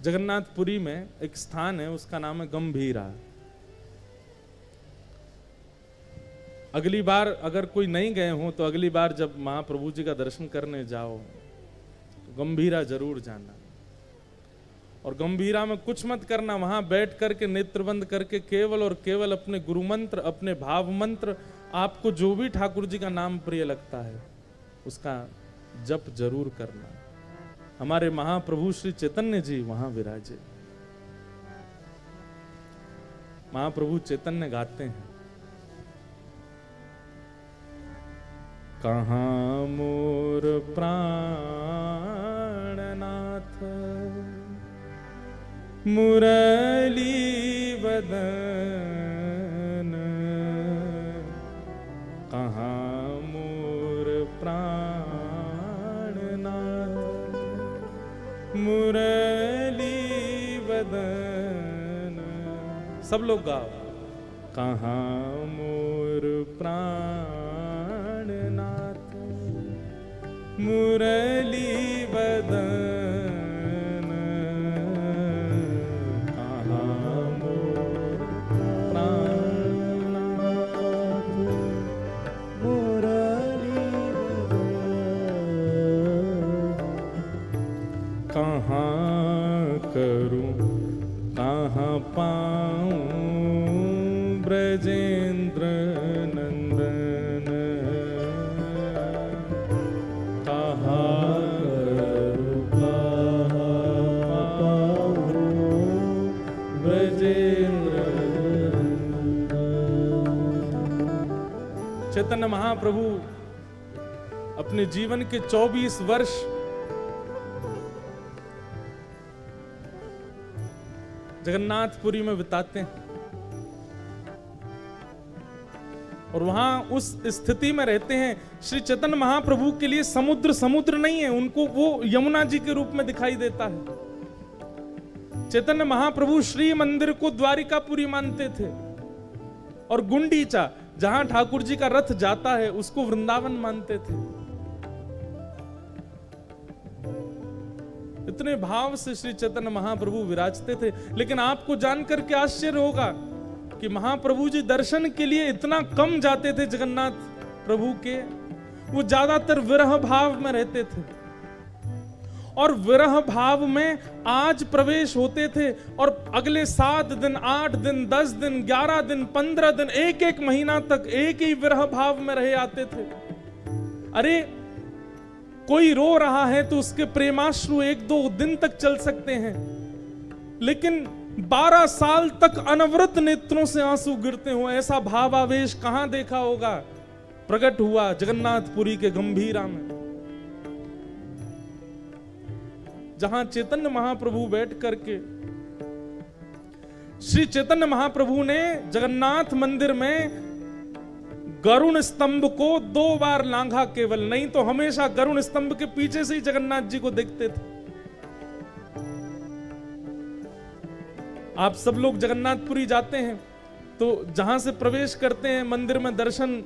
जगन्नाथपुरी में एक स्थान है, उसका नाम है गंभीरा। अगली बार अगर कोई नहीं गए हो तो अगली बार जब महाप्रभु जी का दर्शन करने जाओ तो गंभीरा जरूर जाना। और गंभीरा में कुछ मत करना, वहां बैठ करके नेत्र बंद करके केवल और केवल अपने गुरु मंत्र, अपने भाव मंत्र, आपको जो भी ठाकुर जी का नाम प्रिय लगता है उसका जप जरूर करना। हमारे महाप्रभु श्री चैतन्य जी वहां विराजे। महाप्रभु चैतन्य गाते हैं, कहाँ मोर प्राणनाथ मुरली बदन, कहाँ मोर प्राणनाथ मुरली बदन। सब लोग गाओ, कहाँ मोर प्राणनाथ मुरली बदन, कहाँ मोर प्राणनाथ मुरली बदन, कहाँ करूं कहाँ पाऊं ब्रजेंद्र नंदन, कहाँ करूं कहाँ पाऊं ब्रजेंद्र नंदन। चैतन्य महाप्रभु अपने जीवन के 24 वर्ष जगन्नाथपुरी में बिताते हैं और वहां उस स्थिति में रहते हैं। श्री चैतन्य महाप्रभु के लिए समुद्र समुद्र नहीं है, उनको वो यमुना जी के रूप में दिखाई देता है। चैतन्य महाप्रभु श्री मंदिर को द्वारिकापुरी मानते थे और गुंडीचा जहां ठाकुर जी का रथ जाता है उसको वृंदावन मानते थे। इतने भाव से श्री चैतन्य महाप्रभु विराजते थे। लेकिन आपको जानकर के आश्चर्य होगा कि महाप्रभु जी दर्शन के लिए इतना कम जाते थे जगन्नाथ प्रभु के, वो ज्यादातर विरह भाव में रहते थे और विरह भाव में आज प्रवेश होते थे और अगले 7 दिन 8 दिन 10 दिन 11 दिन 15 दिन एक एक महीना तक एक ही विरह भाव में रहे आते थे। अरे कोई रो रहा है तो उसके प्रेमाश्रु 1-2 दिन तक चल सकते हैं, लेकिन 12 साल तक अनवरत नेत्रों से आंसू गिरते हो, ऐसा भावावेश कहां देखा होगा। प्रकट हुआ जगन्नाथपुरी के गंभीरा में, जहां चैतन्य महाप्रभु बैठ करके श्री चैतन्य महाप्रभु ने जगन्नाथ मंदिर में गरुण स्तंभ को 2 बार लांघा, केवल नहीं तो हमेशा गरुण स्तंभ के पीछे से ही जगन्नाथ जी को देखते थे। आप सब लोग जगन्नाथपुरी जाते हैं तो जहां से प्रवेश करते हैं मंदिर में दर्शन,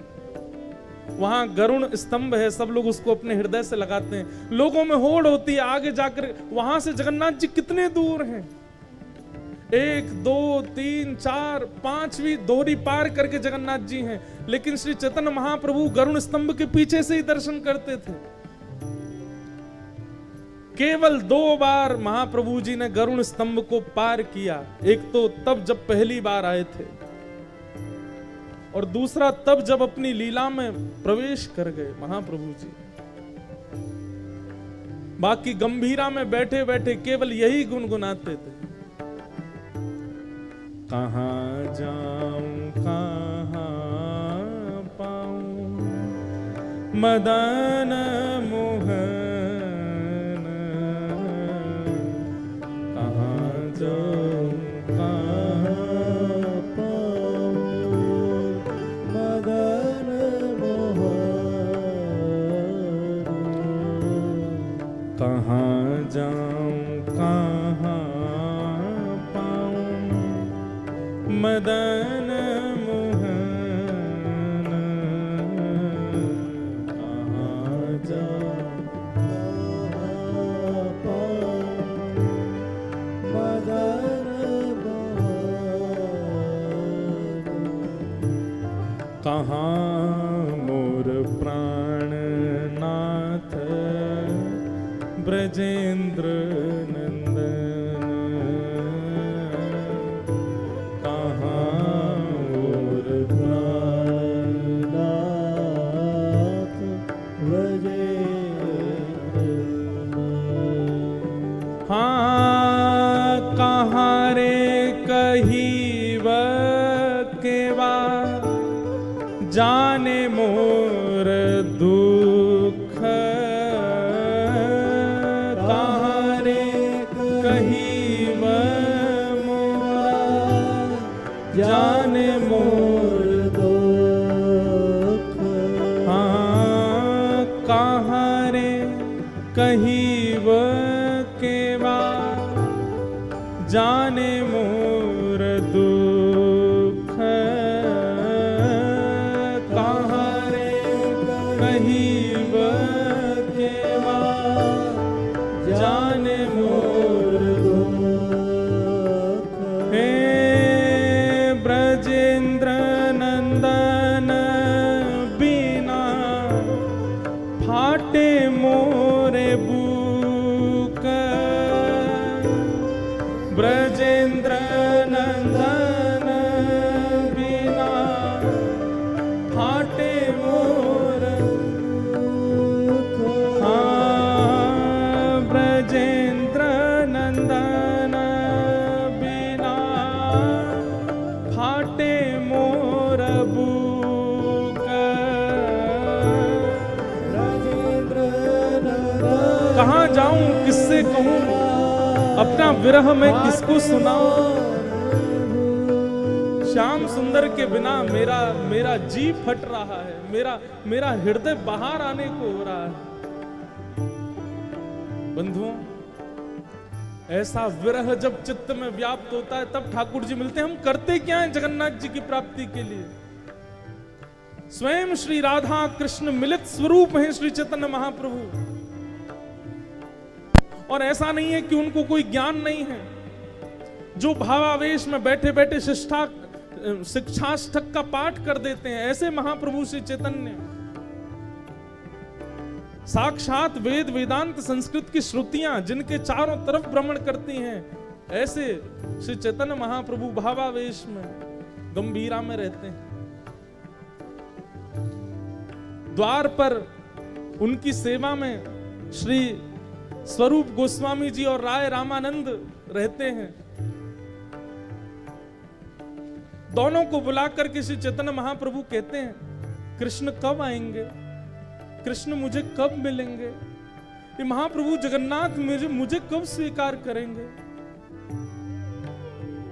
वहां गरुण स्तंभ है, सब लोग उसको अपने हृदय से लगाते हैं। लोगों में होड़ होती है आगे जाकर, वहां से जगन्नाथ जी कितने दूर हैं, 1 2 3 4 5वीं दोहरी पार करके जगन्नाथ जी हैं, लेकिन श्री चैतन्य महाप्रभु गरुण स्तंभ के पीछे से ही दर्शन करते थे। केवल 2 बार महाप्रभु जी ने गरुण स्तंभ को पार किया, एक तो तब जब पहली बार आए थे और दूसरा तब जब अपनी लीला में प्रवेश कर गए महाप्रभु जी। बाकी गंभीरा में बैठे बैठे केवल यही गुनगुनाते थे, कहाँ जाऊं कहाँ पाऊं मदन मोहन, कहाँ जाऊं कहाँ पाऊं मदन मोहन, कहाँ जाऊं कहाँ मदन मोहन, कहाँ जाऊं कहाँ मोर प्राणनाथ ब्रजेंद्र नंदन, कहाँ मोर प्राणनाथ ब्रजेंद्र, हाँ कहाँ रे कहीब केवा जाने मोर दुख, कहाँ रे कहीब मोरा जाने मोर दुख, हाँ कहाँ रे कहीब केवा जाने मोर दुख, कहाँ रे कहीब केवा जाने मोर दुख, हे ब्रजेंद्र नंदन बिना फाटे मोरे बुक, ब्रजेंद्र नंदन बिना फाटे मोर दुख, हाँ ब्रजेंद्र नंदन बिना फाटे मोर बुक, ब्रजेंद्र नंदन कहाँ जाऊं किससे कहूं अपना विरह में किसको सुनाऊं, श्याम सुंदर के बिना मेरा जी फट रहा है, मेरा हृदय बाहर आने को हो रहा है। बंधुओं, ऐसा विरह जब चित्त में व्याप्त होता है तब ठाकुर जी मिलते हैं। हम करते क्या हैं जगन्नाथ जी की प्राप्ति के लिए? स्वयं श्री राधा कृष्ण मिलित स्वरूप हैं श्री चैतन्य महाप्रभु। और ऐसा नहीं है कि उनको कोई ज्ञान नहीं है। जो भावावेश में बैठे बैठे शिक्षाष्टक का पाठ कर देते हैं, ऐसे महाप्रभु श्री चैतन्य साक्षात वेद वेदांत संस्कृत की श्रुतियां जिनके चारों तरफ भ्रमण करती हैं, ऐसे श्री चैतन्य महाप्रभु भावावेश में गंभीरा में रहते हैं। द्वार पर उनकी सेवा में श्री स्वरूप गोस्वामी जी और राय रामानंद रहते हैं। दोनों को बुला करके श्री चैतन्य महाप्रभु कहते हैं, कृष्ण कब आएंगे, कृष्ण मुझे कब मिलेंगे, ये महाप्रभु जगन्नाथ मुझे कब स्वीकार करेंगे।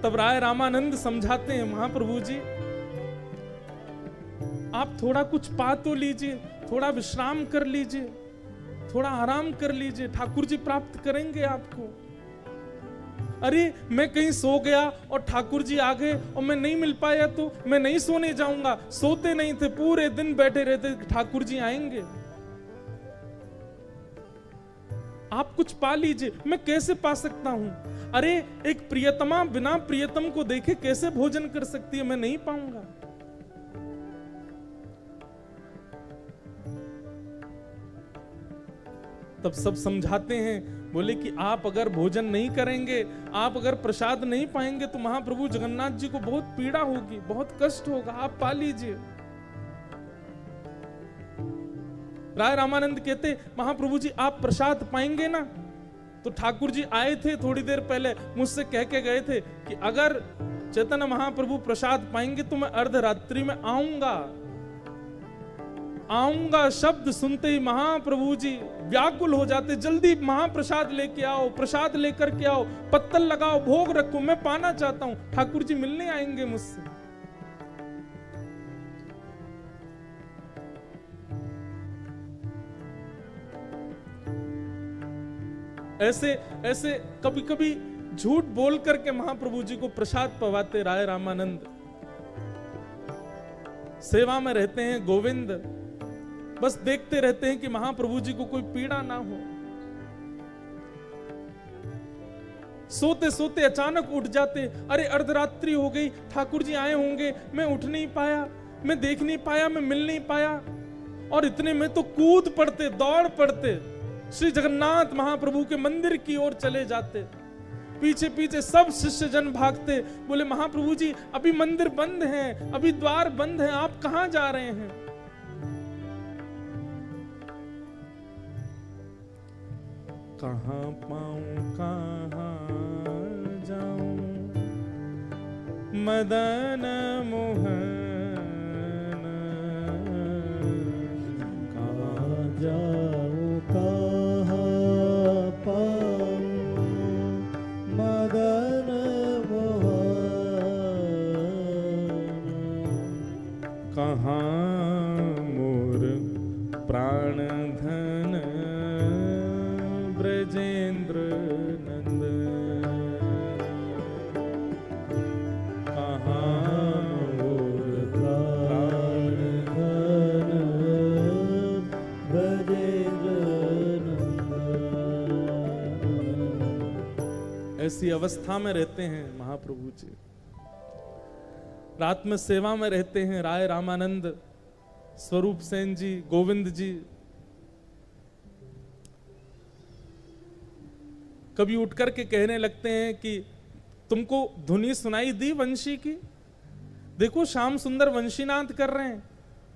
तब राय रामानंद समझाते हैं, महाप्रभु जी आप थोड़ा कुछ पा तो लीजिए, थोड़ा विश्राम कर लीजिए, थोड़ा आराम कर लीजिए, ठाकुर जी प्राप्त करेंगे आपको। अरे मैं कहीं सो गया और ठाकुर जी आ गए और मैं नहीं मिल पाया तो मैं नहीं सोने जाऊंगा। सोते नहीं थे, पूरे दिन बैठे रहते, ठाकुर जी आएंगे। आप कुछ पा लीजिए। मैं कैसे पा सकता हूं? अरे एक प्रियतमा बिना प्रियतम को देखे कैसे भोजन कर सकती है? मैं नहीं पाऊंगा। तब सब समझाते हैं, बोले कि आप अगर भोजन नहीं करेंगे, आप अगर प्रसाद नहीं पाएंगे तो महाप्रभु जगन्नाथ जी को बहुत पीड़ा होगी, बहुत कष्ट होगा, आप पा लीजिए। राय रामानंद कहते, महाप्रभु जी आप प्रसाद पाएंगे ना? तो ठाकुर जी आए थे थोड़ी देर पहले, मुझसे कह के गए थे कि अगर चैतन्य महाप्रभु प्रसाद पाएंगे तो मैं अर्धरात्रि में आऊंगा। आऊंगा शब्द सुनते ही महाप्रभु जी व्याकुल हो जाते, जल्दी महाप्रसाद लेके आओ, प्रसाद लेकर के आओ, पत्तल लगाओ, भोग रखो, मैं पाना चाहता हूं। ठाकुर जी मिलने आएंगे मुझसे। ऐसे ऐसे कभी कभी झूठ बोल करके महाप्रभु जी को प्रसाद पवाते राय रामानंद। सेवा में रहते हैं गोविंद, बस देखते रहते हैं कि महाप्रभु जी को कोई पीड़ा ना हो। सोते सोते अचानक उठ जाते, अरे अर्धरात्रि हो गई, ठाकुर जी आए होंगे, मैं उठ नहीं पाया, मैं देख नहीं पाया, मैं मिल नहीं पाया, और इतने में तो कूद पड़ते, दौड़ पड़ते, श्री जगन्नाथ महाप्रभु के मंदिर की ओर चले जाते। पीछे पीछे सब शिष्य जन भागते, बोले महाप्रभु जी अभी मंदिर बंद है, अभी द्वार बंद है, आप कहां जा रहे हैं? कहां पाऊं कहां जाऊं मदन मोहन, कहाँ जाऊँ कहाँ पाऊँ मदन मोहन, कहाँ मोर प्राण धन ब्रजेंद्र नंद, कहाँ मोर प्राण धन ब्रजेंद्र नंदन। ऐसी अवस्था में रहते हैं महाप्रभु जी। रात में सेवा में रहते हैं राय रामानंद, स्वरूप सेन जी, गोविंद जी। कभी उठ करके कहने लगते हैं कि तुमको धुनी सुनाई दी वंशी की? देखो श्याम सुंदर वंशीनाथ कर रहे हैं,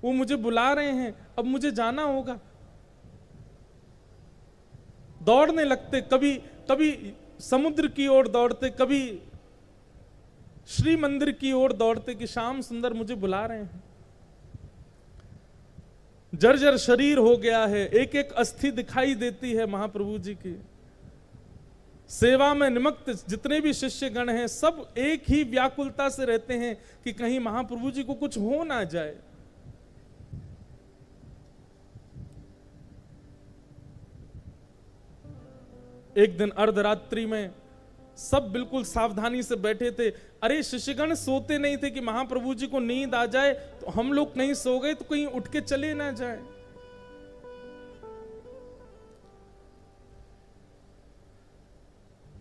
वो मुझे बुला रहे हैं, अब मुझे जाना होगा। दौड़ने लगते, कभी कभी समुद्र की ओर दौड़ते, कभी श्री मंदिर की ओर दौड़ते कि श्याम सुंदर मुझे बुला रहे हैं। जर्जर शरीर हो गया है, एक एक अस्थि दिखाई देती है महाप्रभु जी की। सेवा में निमग्न जितने भी शिष्यगण हैं सब एक ही व्याकुलता से रहते हैं कि कहीं महाप्रभु जी को कुछ हो ना जाए। एक दिन अर्धरात्रि में सब बिल्कुल सावधानी से बैठे थे। अरे शिष्यगण सोते नहीं थे कि महाप्रभु जी को नींद आ जाए, तो हम लोग कहीं सो गए तो कहीं उठ के चले ना जाए।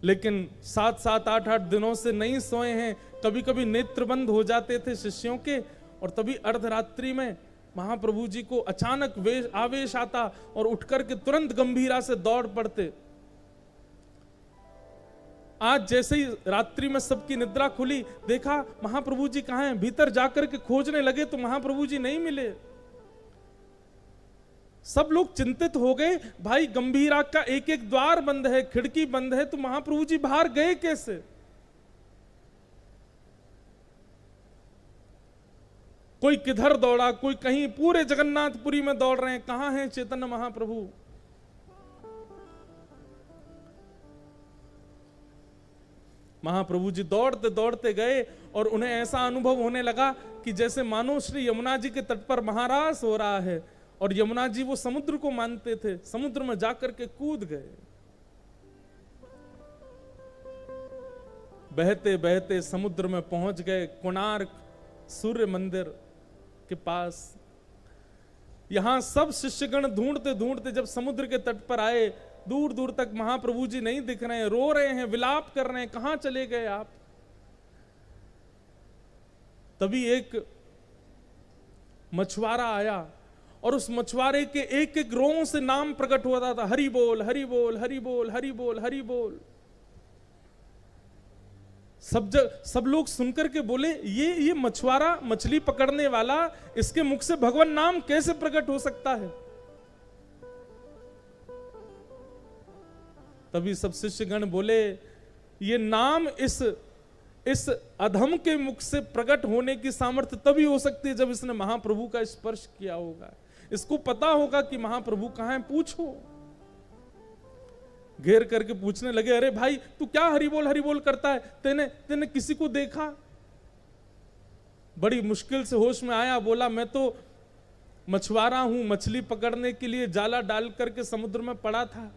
लेकिन 7-7, 8-8 दिनों से नहीं सोए हैं। कभी कभी नेत्र बंद हो जाते थे शिष्यों के, और तभी अर्धरात्रि में महाप्रभु जी को अचानक आवेश आता और उठकर के तुरंत गंभीरा से दौड़ पड़ते। आज जैसे ही रात्रि में सबकी निद्रा खुली, देखा महाप्रभु जी कहां हैं। भीतर जाकर के खोजने लगे तो महाप्रभु जी नहीं मिले। सब लोग चिंतित हो गए, भाई गंभीरा का एक एक द्वार बंद है, खिड़की बंद है, तो महाप्रभु जी बाहर गए कैसे? कोई किधर दौड़ा, कोई कहीं, पूरे जगन्नाथपुरी में दौड़ रहे हैं, कहां हैं चैतन्य महाप्रभु। महाप्रभु जी दौड़ते दौड़ते गए और उन्हें ऐसा अनुभव होने लगा कि जैसे मानो श्री यमुना जी के तट पर महारास हो रहा है। और यमुना जी वो समुद्र को मानते थे, समुद्र में जाकर के कूद गए। बहते बहते समुद्र में पहुंच गए, कोणार्क सूर्य मंदिर के पास। यहां सब शिष्यगण ढूंढते ढूंढते जब समुद्र के तट पर आए, दूर दूर तक महाप्रभु जी नहीं दिख रहे हैं, रो रहे हैं, विलाप कर रहे हैं, कहां चले गए आप। तभी एक मछुआरा आया और उस मछुआरे के एक एक रों से नाम प्रकट होता था, हरि बोल हरि बोल हरि बोल हरि बोल हरि बोल। सब लोग सुनकर के बोले, ये मछुआरा, मछली पकड़ने वाला, इसके मुख से भगवान नाम कैसे प्रकट हो सकता है। तभी सब शिष्यगण बोले, ये नाम इस अधम के मुख से प्रकट होने की सामर्थ्य तभी हो सकती है जब इसने महाप्रभु का स्पर्श किया होगा। इसको पता होगा कि महाप्रभु कहां हैं, पूछो। घेर करके पूछने लगे, अरे भाई तू क्या हरि बोल करता है, तेने किसी को देखा? बड़ी मुश्किल से होश में आया, बोला मैं तो मछुआरा हूं, मछली पकड़ने के लिए जाला डाल करके समुद्र में पड़ा था।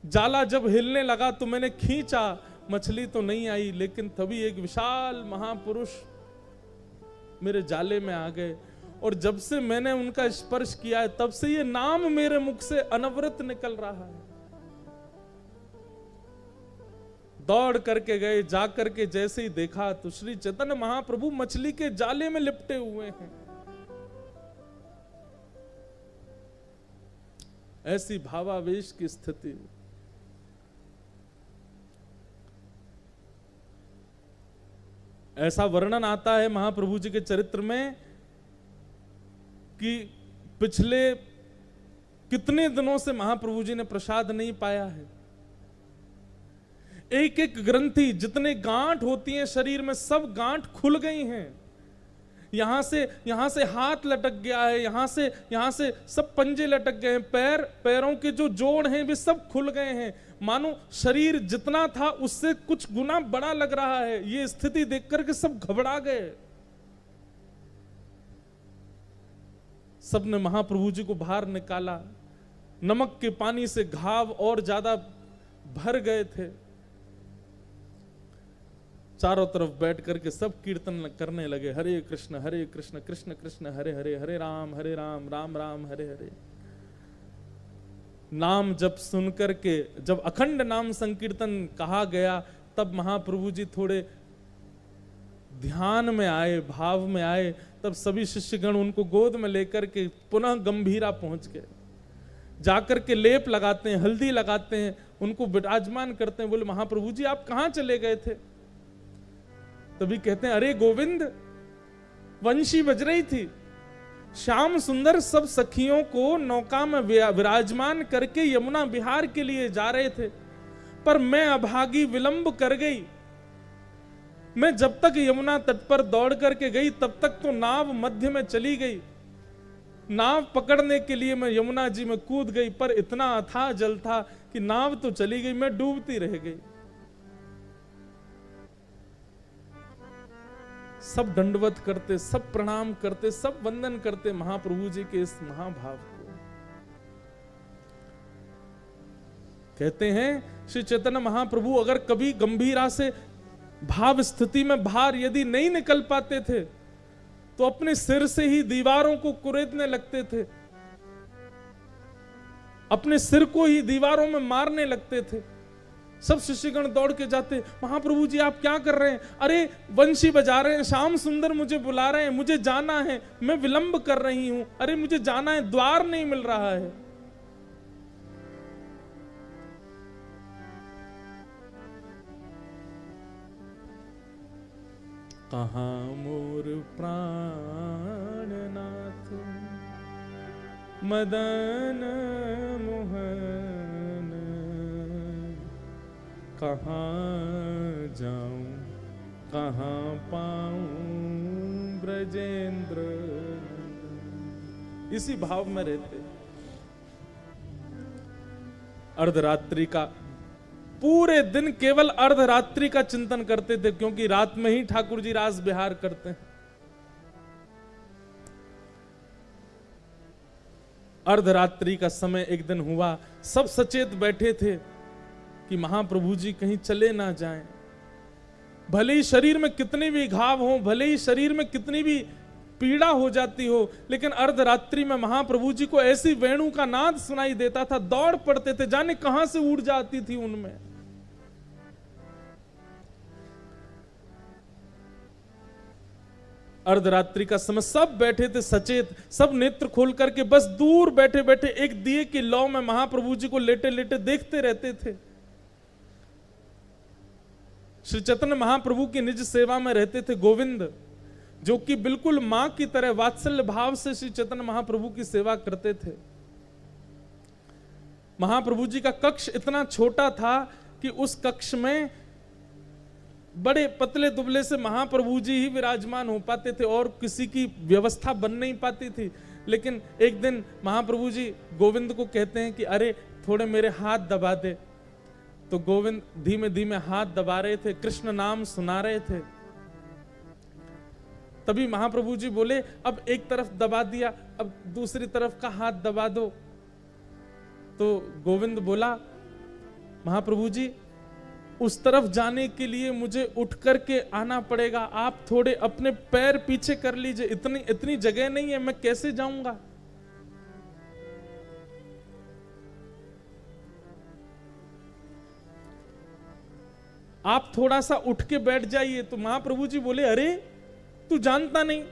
जाला जब हिलने लगा तो मैंने खींचा, मछली तो नहीं आई, लेकिन तभी एक विशाल महापुरुष मेरे जाले में आ गए। और जब से मैंने उनका स्पर्श किया है, तब से ये नाम मेरे मुख से अनवरत निकल रहा है। दौड़ करके गए, जा करके जैसे ही देखा तो श्री चैतन्य महाप्रभु मछली के जाले में लिपटे हुए हैं। ऐसी भावावेश की स्थिति। ऐसा वर्णन आता है महाप्रभु जी के चरित्र में कि पिछले कितने दिनों से महाप्रभु जी ने प्रसाद नहीं पाया है। एक एक ग्रंथि, जितने गांठ होती हैं शरीर में, सब गांठ खुल गई हैं। यहां से हाथ लटक गया है, यहां से सब पंजे लटक गए हैं, पैरों के जो जोड़ हैं वे सब खुल गए हैं। मानो शरीर जितना था उससे कुछ गुना बड़ा लग रहा है। ये स्थिति देख करके सब घबरा गए। सबने महाप्रभु जी को बाहर निकाला। नमक के पानी से घाव और ज्यादा भर गए थे। चारों तरफ बैठ करके सब कीर्तन करने लगे, हरे कृष्ण कृष्ण कृष्ण हरे हरे, हरे राम राम राम हरे हरे। नाम जब सुन करके, जब अखंड नाम संकीर्तन कहा गया, तब महाप्रभु जी थोड़े ध्यान में आए, भाव में आए। तब सभी शिष्यगण उनको गोद में लेकर के पुनः गंभीरा पहुंच गए। जाकर के लेप लगाते हैं, हल्दी लगाते हैं, उनको विराजमान करते हैं। बोले महाप्रभु जी आप कहां चले गए थे? तभी कहते हैं अरे गोविंद, वंशी बज रही थी, श्याम सुंदर सब सखियों को नौका में विराजमान करके यमुना विहार के लिए जा रहे थे, पर मैं अभागी विलंब कर गई। मैं जब तक यमुना तट पर दौड़ करके गई तब तक तो नाव मध्य में चली गई। नाव पकड़ने के लिए मैं यमुना जी में कूद गई, पर इतना अथाह जल था कि नाव तो चली गई, मैं डूबती रह गई। सब दंडवत करते, सब प्रणाम करते, सब वंदन करते महाप्रभु जी के इस महाभाव को। कहते हैं श्री चैतन्य महाप्रभु अगर कभी गंभीरा से भाव स्थिति में बाहर यदि नहीं निकल पाते थे तो अपने सिर से ही दीवारों को कुरेदने लगते थे, अपने सिर को ही दीवारों में मारने लगते थे। सब शिष्यगण दौड़ के जाते, महाप्रभु जी आप क्या कर रहे हैं? अरे वंशी बजा रहे हैं, श्याम सुंदर मुझे बुला रहे हैं, मुझे जाना है, मैं विलंब कर रही हूं, अरे मुझे जाना है, द्वार नहीं मिल रहा है। कहाँ मोर प्राणनाथ मदन मोहन, कहाँ जाऊं कहाँ पाऊं ब्रजेंद्र। इसी भाव में रहते। अर्धरात्रि का पूरे दिन केवल अर्धरात्रि का चिंतन करते थे, क्योंकि रात में ही ठाकुर जी रास विहार करते हैं। अर्धरात्रि का समय एक दिन हुआ, सब सचेत बैठे थे कि महाप्रभु जी कहीं चले ना जाएं। भले ही शरीर में कितने भी घाव हो, भले ही शरीर में कितनी भी पीड़ा हो जाती हो, लेकिन अर्धरात्रि में महाप्रभु जी को ऐसी वेणु का नाद सुनाई देता था, दौड़ पड़ते थे, जाने कहां से ऊर्जा आती थी उनमें। अर्धरात्रि का समय सब बैठे थे सचेत, सब नेत्र खोल करके बस दूर बैठे बैठे एक दिए की लौ में महाप्रभु जी को लेटे लेटे देखते रहते थे। श्री चैतन्य महाप्रभु की निज सेवा में रहते थे गोविंद, जो कि बिल्कुल मां की तरह वात्सल्य भाव से श्री चैतन्य महाप्रभु की सेवा करते थे। महाप्रभु जी का कक्ष इतना छोटा था कि उस कक्ष में बड़े पतले दुबले से महाप्रभु जी ही विराजमान हो पाते थे और किसी की व्यवस्था बन नहीं पाती थी। लेकिन एक दिन महाप्रभु जी गोविंद को कहते हैं कि अरे थोड़े मेरे हाथ दबा दे। तो गोविंद धीमे धीमे हाथ दबा रहे थे, कृष्ण नाम सुना रहे थे। तभी महाप्रभु जी बोले अब एक तरफ दबा दिया, अब दूसरी तरफ का हाथ दबा दो। तो गोविंद बोला महाप्रभु जी उस तरफ जाने के लिए मुझे उठ करके आना पड़ेगा, आप थोड़े अपने पैर पीछे कर लीजिए, इतनी जगह नहीं है, मैं कैसे जाऊंगा। आप थोड़ा सा उठ के बैठ जाइए। तो महाप्रभु जी बोले, अरे तू जानता नहीं,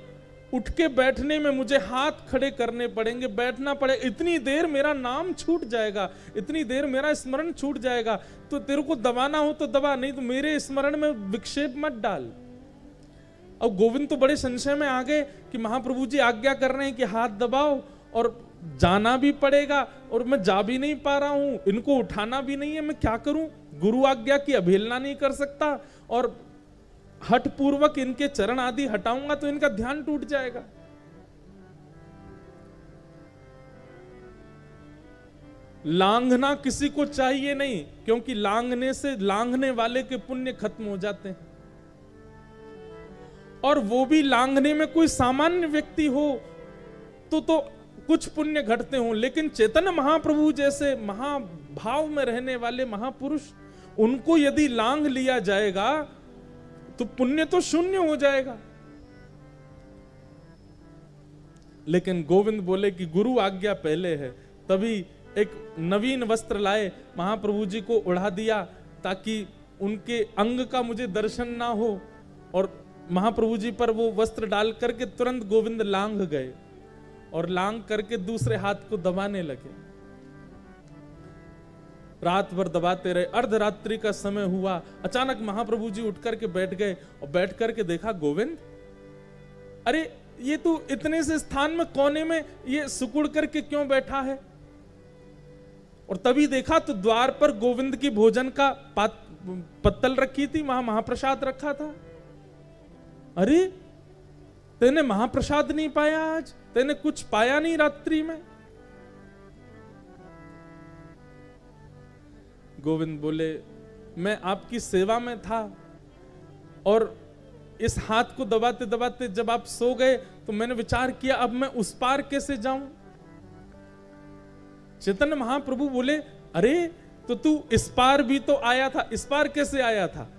उठ के बैठने में मुझे हाथ खड़े करने पड़ेंगे, बैठना पड़े, इतनी देर मेरा नाम छूट जाएगा, इतनी देर मेरा स्मरण छूट जाएगा। तो तेरे को दबाना हो तो दबा, नहीं तो मेरे स्मरण में विक्षेप मत डाल। अब गोविंद तो बड़े संशय में आ गए कि महाप्रभु जी आज्ञा कर रहे हैं कि हाथ दबाओ और जाना भी पड़ेगा, और मैं जा भी नहीं पा रहा हूं, इनको उठाना भी नहीं है, मैं क्या करूं? गुरु आज्ञा की अवहेलना नहीं कर सकता, और हठ पूर्वक इनके चरण आदि हटाऊंगा तो इनका ध्यान टूट जाएगा। लांघना किसी को चाहिए नहीं, क्योंकि लांघने से लांघने वाले के पुण्य खत्म हो जाते हैं। और वो भी लांघने में कोई सामान्य व्यक्ति हो तो कुछ पुण्य घटते हों, लेकिन चैतन्य महाप्रभु जैसे महाभाव में रहने वाले महापुरुष, उनको यदि लांघ लिया जाएगा तो पुण्य तो शून्य हो जाएगा। लेकिन गोविंद बोले कि गुरु आज्ञा पहले है। तभी एक नवीन वस्त्र लाए, महाप्रभु जी को उड़ा दिया ताकि उनके अंग का मुझे दर्शन ना हो, और महाप्रभु जी पर वो वस्त्र डाल करके तुरंत गोविंद लांघ गए, और लांघ करके दूसरे हाथ को दबाने लगे। रात भर दबाते रहे, अर्धरात्रि का समय हुआ, अचानक महाप्रभु जी उठ करके बैठ गए, और बैठ करके देखा, गोविंद, अरे ये तू इतने से स्थान में कोने में ये सुकुड़ करके क्यों बैठा है? और तभी देखा तो द्वार पर गोविंद की भोजन का पत्तल रखी थी, वहां महाप्रसाद रखा था। अरे तेने महाप्रसाद नहीं पाया आज, तेने कुछ पाया नहीं रात्रि में? गोविंद बोले, मैं आपकी सेवा में था, और इस हाथ को दबाते दबाते जब आप सो गए तो मैंने विचार किया, अब मैं उस पार कैसे जाऊं? चैतन्य महाप्रभु बोले, अरे तो तू इस पार भी तो आया था, इस पार कैसे आया था?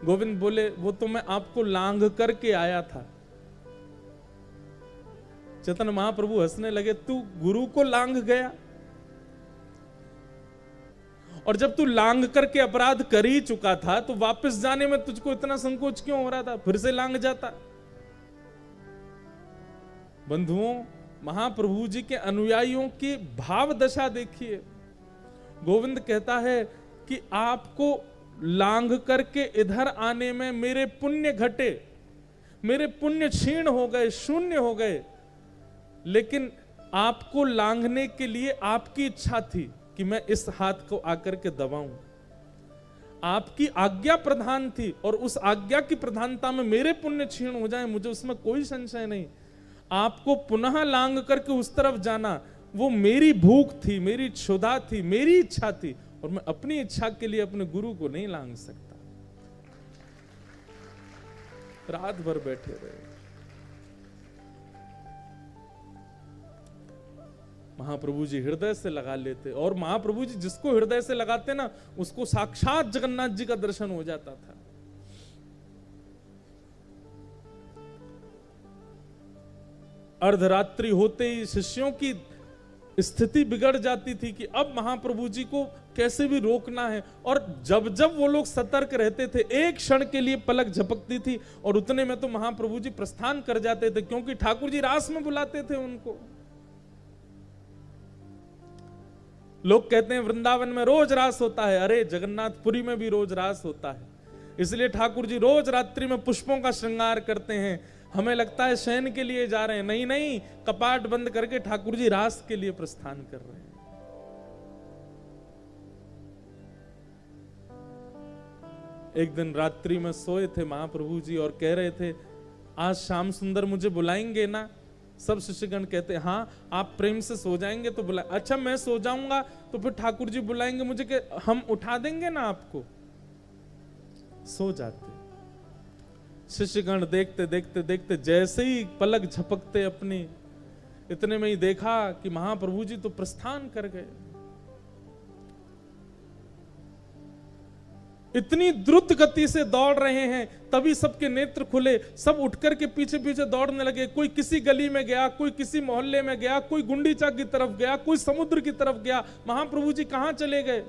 गोविंद बोले, वो तो मैं आपको लांघ करके आया था। चैतन्य महाप्रभु हंसने लगे, तू गुरु को लांघ गया? और जब तू लांघ करके अपराध कर ही चुका था तो वापस जाने में तुझको इतना संकोच क्यों हो रहा था? फिर से लांघ जाता। बंधुओं, महाप्रभु जी के अनुयायियों की भाव दशा देखिए। गोविंद कहता है कि आपको लांघ करके इधर आने में मेरे पुण्य घटे, मेरे पुण्य क्षीण हो गए, शून्य हो गए, लेकिन आपको लांघने के लिए आपकी इच्छा थी कि मैं इस हाथ को आकर के दबाऊं। आपकी आज्ञा प्रधान थी, और उस आज्ञा की प्रधानता में मेरे पुण्य क्षीण हो जाए, मुझे उसमें कोई संशय नहीं। आपको पुनः लांघ करके उस तरफ जाना, वो मेरी भूख थी, मेरी क्षुधा थी, मेरी इच्छा थी, और मैं अपनी इच्छा के लिए अपने गुरु को नहीं लांघ सकता। रात भर बैठे रहे। महाप्रभु जी हृदय से लगा लेते, और महाप्रभु जी जिसको हृदय से लगाते ना, उसको साक्षात जगन्नाथ जी का दर्शन हो जाता था। अर्धरात्रि होते ही शिष्यों की स्थिति बिगड़ जाती थी कि अब महाप्रभु जी को कैसे भी रोकना है, और जब जब वो लोग सतर्क रहते थे, एक क्षण के लिए पलक झपकती थी, और उतने में तो महाप्रभु जी प्रस्थान कर जाते थे, क्योंकि ठाकुर जी रास में बुलाते थे उनको। लोग कहते हैं वृंदावन में रोज रास होता है, अरे जगन्नाथपुरी में भी रोज रास होता है, इसलिए ठाकुर जी रोज रात्रि में पुष्पों का श्रृंगार करते हैं। हमें लगता है शयन के लिए जा रहे हैं, नहीं नहीं, कपाट बंद करके ठाकुर जी रास के लिए प्रस्थान कर रहे हैं। एक दिन रात्रि में सोए थे महाप्रभु जी, और कह रहे थे, आज श्याम सुंदर मुझे बुलाएंगे ना? सब शिष्यगण कहते, हाँ आप प्रेम से सो जाएंगे तो बुला। अच्छा मैं सो जाऊंगा तो फिर ठाकुर जी बुलाएंगे मुझे, कि हम उठा देंगे ना आपको? सो जाते। शिष्यगण देखते देखते देखते जैसे ही पलक झपकते अपनी, इतने में ही देखा कि महाप्रभु जी तो प्रस्थान कर गए। इतनी द्रुत गति से दौड़ रहे हैं, तभी सबके नेत्र खुले, सब उठकर के पीछे पीछे दौड़ने लगे। कोई किसी गली में गया, कोई किसी मोहल्ले में गया, कोई गुंडीचा की तरफ गया, कोई समुद्र की तरफ गया। महाप्रभु जी कहां चले गए?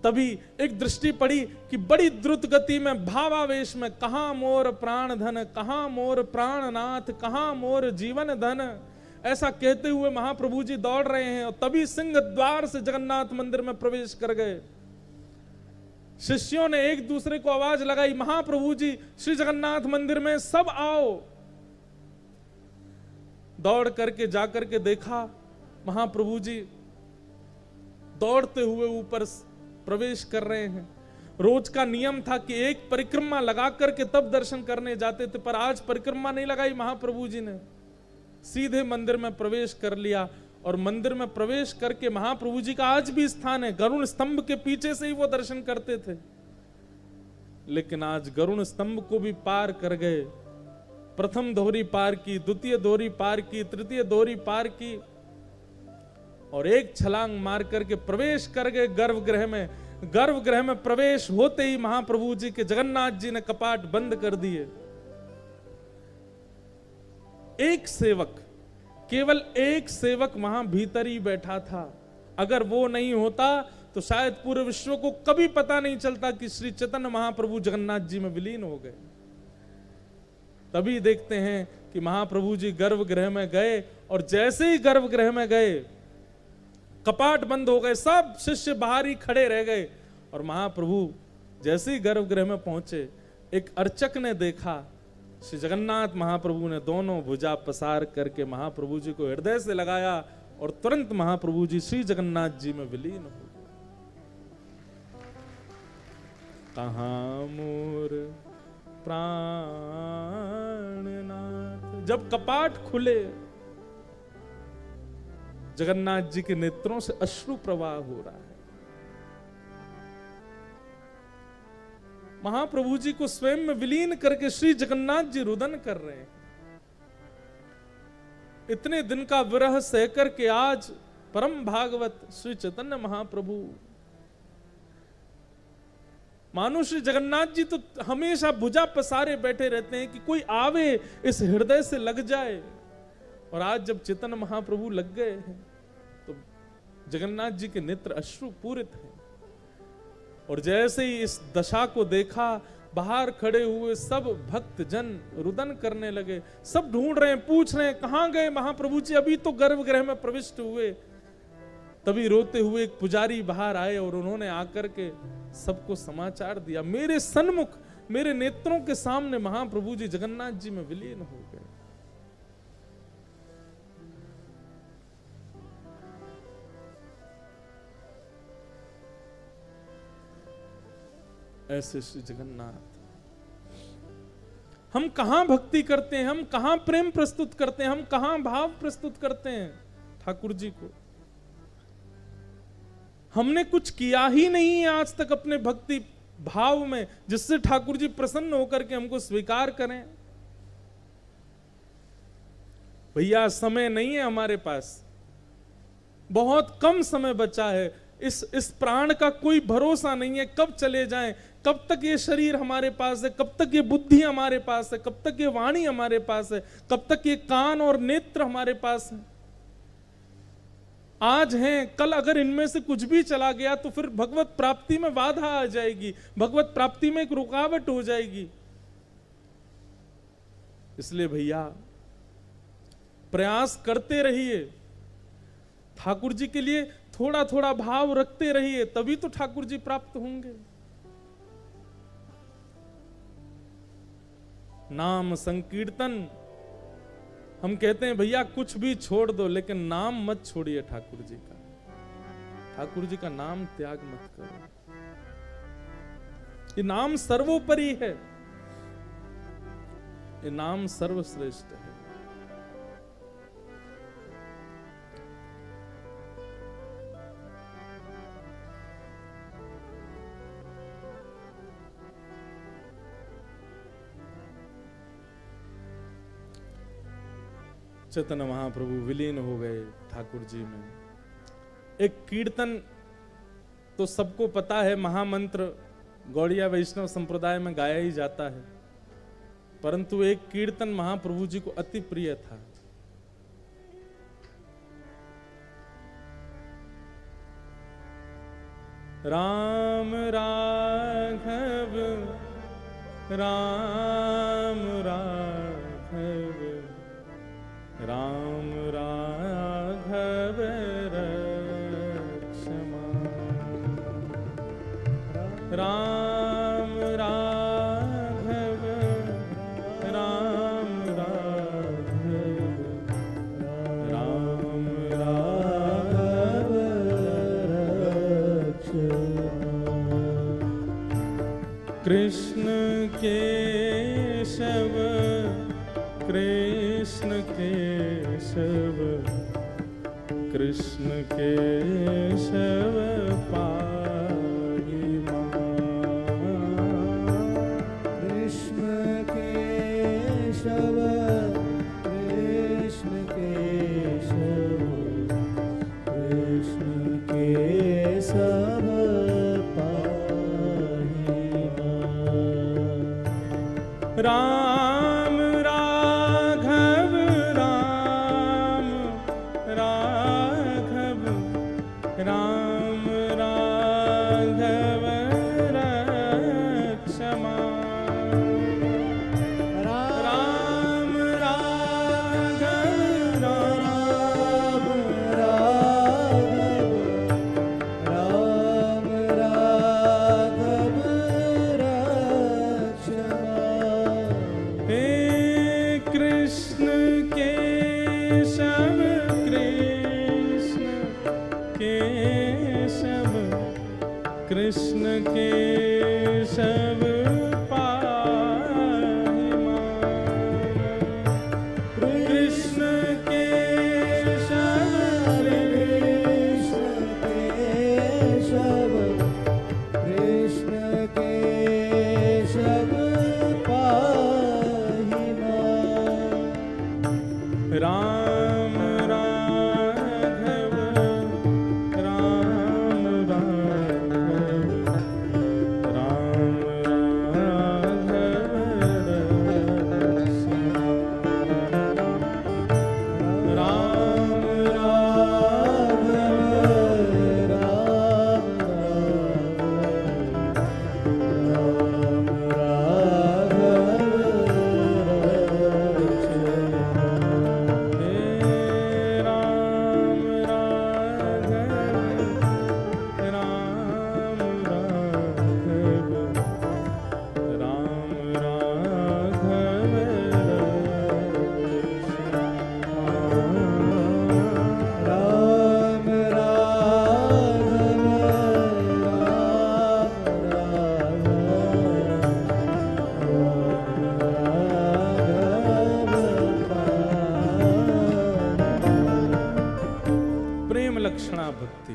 तभी एक दृष्टि पड़ी कि बड़ी द्रुत गति में भावावेश में, कहां मोर प्राण धन, कहां मोर प्राणनाथ, कहां मोर जीवन धन, ऐसा कहते हुए महाप्रभु जी दौड़ रहे हैं। और तभी सिंह द्वार से जगन्नाथ मंदिर में प्रवेश कर गए। शिष्यों ने एक दूसरे को आवाज लगाई, महाप्रभु जी श्री जगन्नाथ मंदिर में, सब आओ। दौड़ करके जाकर के देखा, महाप्रभु जी दौड़ते हुए ऊपर प्रवेश कर रहे हैं। रोज का नियम था कि एक परिक्रमा लगा करके तब दर्शन करने जाते थे, पर आज परिक्रमा नहीं लगाई महाप्रभु जी ने, सीधे मंदिर में प्रवेश कर लिया। और मंदिर में प्रवेश करके महाप्रभु जी का आज भी स्थान है, गरुड़ स्तंभ के पीछे से ही वो दर्शन करते थे। लेकिन आज गरुड़ स्तंभ को भी पार कर गए। प्रथम दोहरी पार की, द्वितीय दोहरी पार की, तृतीय दोहरी पार की, और एक छलांग मार करके प्रवेश कर गए गर्भगृह में। गर्भगृह में प्रवेश होते ही महाप्रभु जी के जगन्नाथ जी ने कपाट बंद कर दिए। एक सेवक, केवल एक सेवक वहां भीतर ही बैठा था। अगर वो नहीं होता तो शायद पूरे विश्व को कभी पता नहीं चलता कि श्री चैतन्य महाप्रभु जगन्नाथ जी में विलीन हो गए। तभी देखते हैं कि महाप्रभु जी गर्भगृह में गए, और जैसे ही गर्भगृह में गए कपाट बंद हो गए, सब शिष्य बाहर ही खड़े रह गए। और महाप्रभु जैसे ही गर्भगृह में पहुंचे, एक अर्चक ने देखा, श्री जगन्नाथ महाप्रभु ने दोनों भुजा पसार करके महाप्रभु जी को हृदय से लगाया, और तुरंत महाप्रभु जी श्री जगन्नाथ जी में विलीन हो गए। कहां मोर प्राणनाथ। जब कपाट खुले, जगन्नाथ जी के नेत्रों से अश्रु प्रवाह हो रहा है। महाप्रभु जी को स्वयं में विलीन करके श्री जगन्नाथ जी रुदन कर रहे हैं। इतने दिन का विरह सहकर के आज परम भागवत श्री चैतन्य महाप्रभु, मानो श्री जगन्नाथ जी तो हमेशा भुजा पसारे बैठे रहते हैं कि कोई आवे इस हृदय से लग जाए। और आज जब चैतन्य महाप्रभु लग गए हैं तो जगन्नाथ जी के नेत्र अश्रु पूरित हैं। और जैसे ही इस दशा को देखा, बाहर खड़े हुए सब भक्त जन रुदन करने लगे। सब ढूंढ रहे हैं, पूछ रहे हैं कहां गए महाप्रभु जी, अभी तो गर्भगृह में प्रविष्ट हुए। तभी रोते हुए एक पुजारी बाहर आए और उन्होंने आकर के सबको समाचार दिया, मेरे सन्मुख, मेरे नेत्रों के सामने महाप्रभु जी जगन्नाथ जी में विलीन हो गए। ऐसे श्री जगन्नाथ, हम कहां भक्ति करते हैं, हम कहां प्रेम प्रस्तुत करते हैं, हम कहां भाव प्रस्तुत करते हैं ठाकुर जी को। हमने कुछ किया ही नहीं है आज तक अपने भक्ति भाव में, जिससे ठाकुर जी प्रसन्न होकर के हमको स्वीकार करें। भैया समय नहीं है हमारे पास, बहुत कम समय बचा है। इस प्राण का कोई भरोसा नहीं है, कब चले जाएं, कब तक ये शरीर हमारे पास है, कब तक ये बुद्धि हमारे पास है, कब तक ये वाणी हमारे पास है, कब तक ये कान और नेत्र हमारे पास है। आज हैं, कल अगर इनमें से कुछ भी चला गया तो फिर भगवत प्राप्ति में बाधा आ जाएगी, भगवत प्राप्ति में एक रुकावट हो जाएगी। इसलिए भैया प्रयास करते रहिए, ठाकुर जी के लिए थोड़ा थोड़ा भाव रखते रहिए, तभी तो ठाकुर जी प्राप्त होंगे। नाम संकीर्तन, हम कहते हैं भैया कुछ भी छोड़ दो, लेकिन नाम मत छोड़िए ठाकुर जी का। ठाकुर जी का नाम त्याग मत करो, ये नाम सर्वोपरि है, ये नाम सर्वश्रेष्ठ है। चैतन्य महाप्रभु विलीन हो गए ठाकुर जी में। एक कीर्तन तो सबको पता है, महामंत्र गौड़िया वैष्णव संप्रदाय में गाया ही जाता है, परंतु एक कीर्तन महाप्रभु जी को अति प्रिय था। राम राघव राम राघव राम राघव रक्षमा राम राघव राम राघव राम राघव कृष्ण केशव कृष्ण केशव कृष्ण केशव पाहि मां कृष्ण केशव कृष्ण केशव कृष्ण केशव पाहि मां राम राघव राम राघव राम राघव रक्षमा राम राघव राम राघव राम राघव रक्षमा हे कृष्ण केशव कृष्ण केशव कृष्ण केशव पाहि मां कृष्ण केशव कृष्ण केशव पाहि मां राम राघव राम राघव राम राघव रक्षमा राम राघव राम हे राम राघव राम राघव राम राघव राम प्रेम लक्षणा भक्ति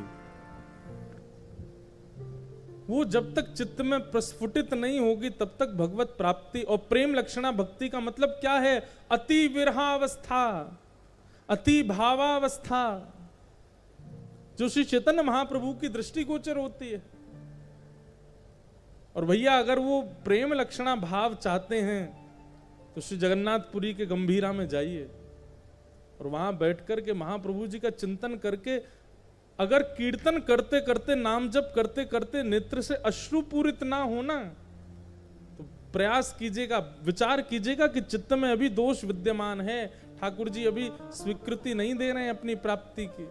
वो जब तक चित्त में प्रस्फुटित नहीं होगी तब तक भगवत प्राप्ति। और प्रेम लक्षणा भक्ति का मतलब क्या है? अति विरहावस्था, अति भावावस्था, जो श्री चैतन्य महाप्रभु की दृष्टिगोचर होती है। और भैया अगर वो प्रेम लक्षणा भाव चाहते हैं तो श्री जगन्नाथपुरी के गंभीरा में जाइए और वहां बैठकर के महाप्रभु जी का चिंतन करके अगर कीर्तन करते करते नाम जप करते करते नेत्र से अश्रुपूरित ना होना तो प्रयास कीजिएगा, विचार कीजिएगा कि चित्त में अभी दोष विद्यमान है, ठाकुर जी अभी स्वीकृति नहीं दे रहे हैं अपनी प्राप्ति की।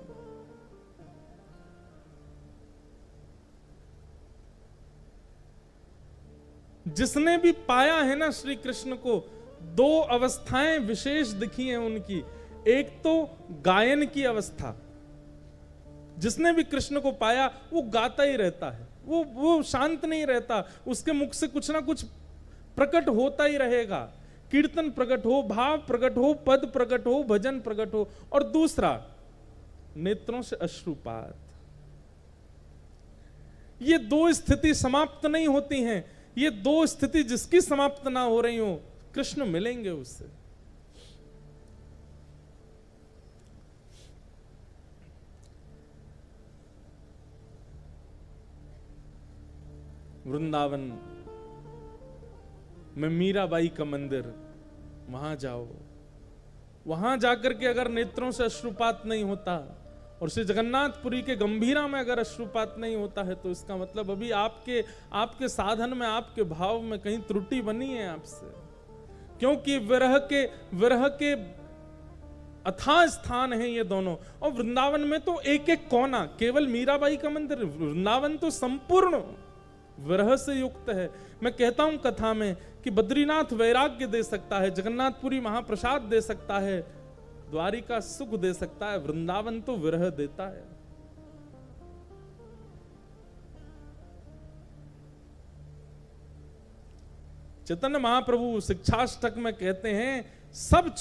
जिसने भी पाया है ना श्री कृष्ण को, दो अवस्थाएं विशेष दिखी हैं उनकी। एक तो गायन की अवस्था, जिसने भी कृष्ण को पाया वो गाता ही रहता है, वो शांत नहीं रहता, उसके मुख से कुछ ना कुछ प्रकट होता ही रहेगा। कीर्तन प्रकट हो, भाव प्रकट हो, पद प्रकट हो, भजन प्रकट हो। और दूसरा नेत्रों से अश्रुपात। ये दो स्थिति समाप्त नहीं होती हैं। ये दो स्थिति जिसकी समाप्त ना हो रही हो, कृष्ण मिलेंगे उससे। वृंदावन में मीराबाई का मंदिर, वहां जाओ, वहां जाकर के अगर नेत्रों से अश्रुपात नहीं होता, और श्री जगन्नाथपुरी के गंभीरा में अगर अश्रुपात नहीं होता है तो इसका मतलब अभी आपके साधन में, आपके भाव में कहीं त्रुटि बनी है आपसे, क्योंकि विरह के अथाह स्थान है ये दोनों। और वृंदावन में तो एक एक कोना, केवल मीराबाई का मंदिर, वृंदावन तो संपूर्ण विरह से युक्त है। मैं कहता हूं कथा में कि बद्रीनाथ वैराग्य दे सकता है, जगन्नाथपुरी महाप्रसाद दे सकता है, द्वारिका सुख दे सकता है, वृंदावन तो विरह देता है। चैतन्य महाप्रभु शिक्षाष्टक में कहते हैं, सब